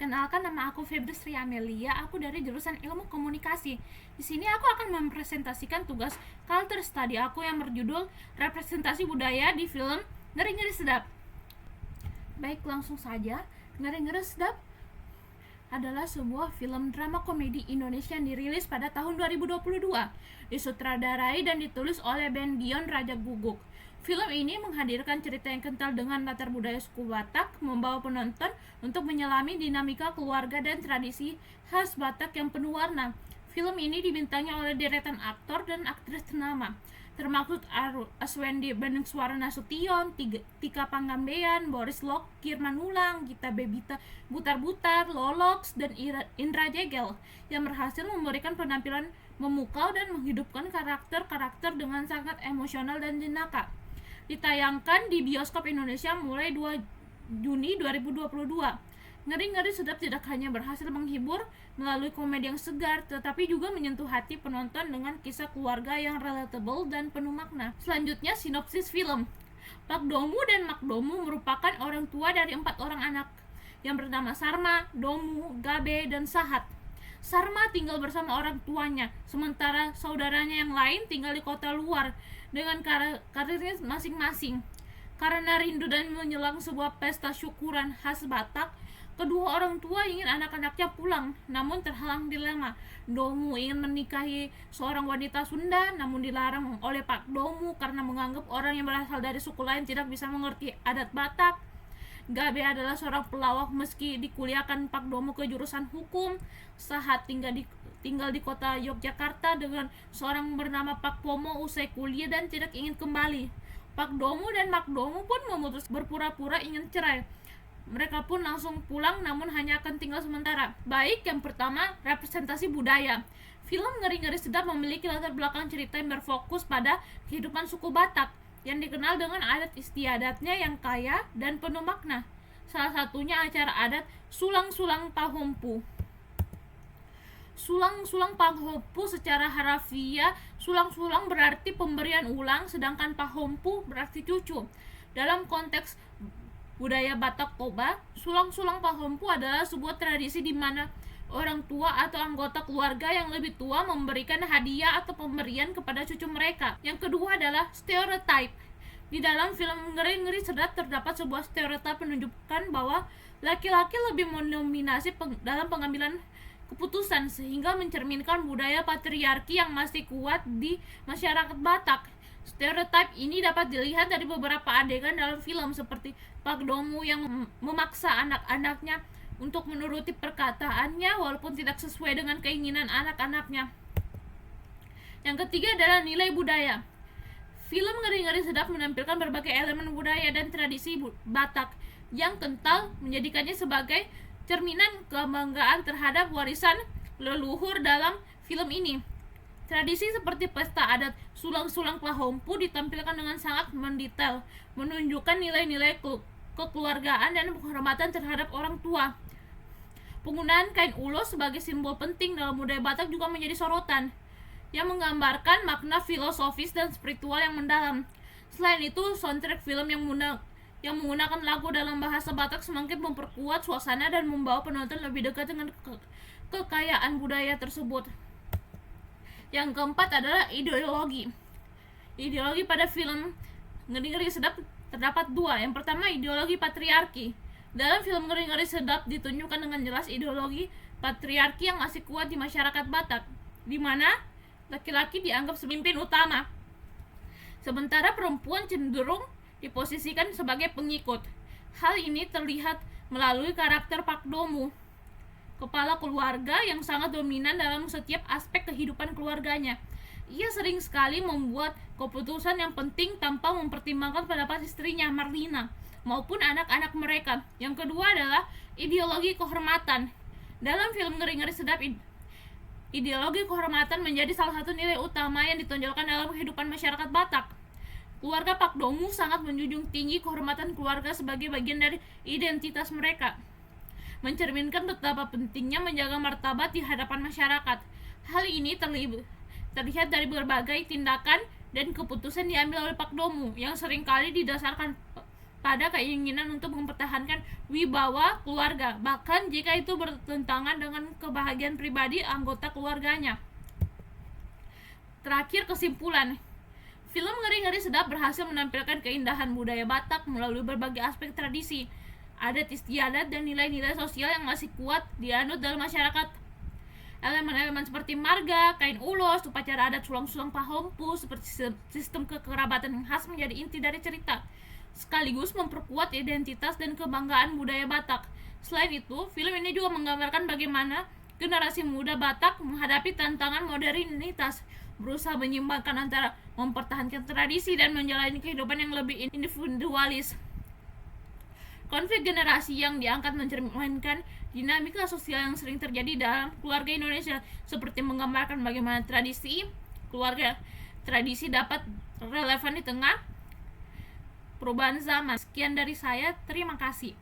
Perkenalkan, nama aku Febri Sri Amelia. Aku dari jurusan Ilmu Komunikasi. Di sini aku akan mempresentasikan tugas culture study aku yang berjudul Representasi Budaya di Film Ngeri-Ngeri Sedap. Baik, langsung saja. Ngeri-Ngeri Sedap adalah sebuah film drama komedi Indonesia yang dirilis pada tahun 2022, disutradarai dan ditulis oleh Ben Dion Raja Guguk. Film ini menghadirkan cerita yang kental dengan latar budaya suku Batak, membawa penonton untuk menyelami dinamika keluarga dan tradisi khas Batak yang penuh warna. Film ini dibintangi oleh deretan aktor dan aktris ternama, termasuk Aswendi Beningswara Nasution, Tika Panggambean, Boris Lok, Kirman Ulang, Gita Bebita Butar-Butar, Lolox, dan Indra Jegel, yang berhasil memberikan penampilan memukau dan menghidupkan karakter-karakter dengan sangat emosional dan jenaka. Ditayangkan di bioskop Indonesia mulai 2 Juni 2022. Ngeri-Ngeri Sedap tidak hanya berhasil menghibur melalui komedi yang segar, tetapi juga menyentuh hati penonton dengan kisah keluarga yang relatable dan penuh makna. Selanjutnya, sinopsis film. Pak Domu dan Mak Domu merupakan orang tua dari 4 orang anak yang bernama Sarma, Domu, Gabe, dan Sahat. Sarma tinggal bersama orang tuanya, sementara saudaranya yang lain tinggal di kota luar dengan karirnya masing-masing. Karena rindu dan menjelang sebuah pesta syukuran khas Batak, kedua orang tua ingin anak-anaknya pulang, namun terhalang dilema. Domu ingin menikahi seorang wanita Sunda, namun dilarang oleh Pak Domu karena menganggap orang yang berasal dari suku lain tidak bisa mengerti adat Batak. Gabe adalah seorang pelawak meski dikuliahkan Pak Domu ke jurusan hukum. Sahat tinggal di kota Yogyakarta dengan seorang bernama Pak Pomo usai kuliah dan tidak ingin kembali. Pak Domu dan Mak Domu pun memutus berpura-pura ingin cerai. Mereka pun langsung pulang namun hanya akan tinggal sementara. Baik, yang pertama, representasi budaya. Film Ngeri-Ngeri Sedap memiliki latar belakang cerita yang berfokus pada kehidupan suku Batak yang dikenal dengan adat istiadatnya yang kaya dan penuh makna. Salah satunya acara adat Sulang-Sulang Pahompu. Sulang-sulang Pahompu secara harafiah, sulang-sulang berarti pemberian ulang, sedangkan Pahompu berarti cucu. Dalam konteks budaya Batak Toba, sulang-sulang Pahompu adalah sebuah tradisi di mana orang tua atau anggota keluarga yang lebih tua memberikan hadiah atau pemberian kepada cucu mereka. Yang kedua adalah stereotype. Di dalam film Ngeri-Ngeri Sedap terdapat sebuah stereotype menunjukkan bahwa laki-laki lebih mendominasi dalam pengambilan keputusan, sehingga mencerminkan budaya patriarki yang masih kuat di masyarakat Batak. Stereotype ini dapat dilihat dari beberapa adegan dalam film, seperti Pak Domu yang memaksa anak-anaknya untuk menuruti perkataannya walaupun tidak sesuai dengan keinginan anak-anaknya. Yang ketiga adalah nilai budaya. Film Ngeri-Ngeri Sedap menampilkan berbagai elemen budaya dan tradisi Batak yang kental, menjadikannya sebagai cerminan kebanggaan terhadap warisan leluhur dalam film ini. Tradisi seperti pesta adat Sulang-Sulang Pahompu ditampilkan dengan sangat mendetail, menunjukkan nilai-nilai kekeluargaan dan penghormatan terhadap orang tua. Penggunaan kain ulos sebagai simbol penting dalam budaya Batak juga menjadi sorotan, yang menggambarkan makna filosofis dan spiritual yang mendalam. Selain itu, soundtrack film yang menggunakan lagu dalam bahasa Batak semakin memperkuat suasana dan membawa penonton lebih dekat dengan kekayaan budaya tersebut. Yang keempat adalah ideologi. Ideologi pada film Ngeri-Ngeri Sedap terdapat 2. Yang pertama, ideologi patriarki. Dalam film Ngeri-Ngeri Sedap ditunjukkan dengan jelas ideologi patriarki yang masih kuat di masyarakat Batak, di mana laki-laki dianggap pemimpin utama, sementara perempuan cenderung diposisikan sebagai pengikut. Hal ini terlihat melalui karakter Pak Domu, kepala keluarga yang sangat dominan dalam setiap aspek kehidupan keluarganya. Ia sering sekali membuat keputusan yang penting tanpa mempertimbangkan pendapat istrinya, Marlina, maupun anak-anak mereka. Yang kedua adalah ideologi kehormatan. Dalam film Ngeri-Ngeri Sedap, ideologi kehormatan menjadi salah satu nilai utama yang ditonjolkan dalam kehidupan masyarakat Batak. Keluarga Pak Domu sangat menjunjung tinggi kehormatan keluarga sebagai bagian dari identitas mereka, mencerminkan betapa pentingnya menjaga martabat di hadapan masyarakat. Hal ini terlihat dari berbagai tindakan dan keputusan diambil oleh Pak Domu yang seringkali didasarkan pada keinginan untuk mempertahankan wibawa keluarga, bahkan jika itu bertentangan dengan kebahagiaan pribadi anggota keluarganya. Terakhir, kesimpulan. Film Ngeri-Ngeri Sedap berhasil menampilkan keindahan budaya Batak melalui berbagai aspek tradisi, adat istiadat, dan nilai-nilai sosial yang masih kuat dianut dalam masyarakat. Elemen-elemen seperti marga, kain ulos, upacara adat sulang-sulang Pahompu, seperti sistem kekerabatan yang khas menjadi inti dari cerita, sekaligus memperkuat identitas dan kebanggaan budaya Batak. Selain itu, film ini juga menggambarkan bagaimana generasi muda Batak menghadapi tantangan modernitas, berusaha menyeimbangkan antara mempertahankan tradisi dan menjalani kehidupan yang lebih individualis. Konflik generasi yang diangkat mencerminkan dinamika sosial yang sering terjadi dalam keluarga Indonesia, seperti menggambarkan bagaimana tradisi dapat relevan di tengah perubahan zaman. Sekian dari saya, terima kasih.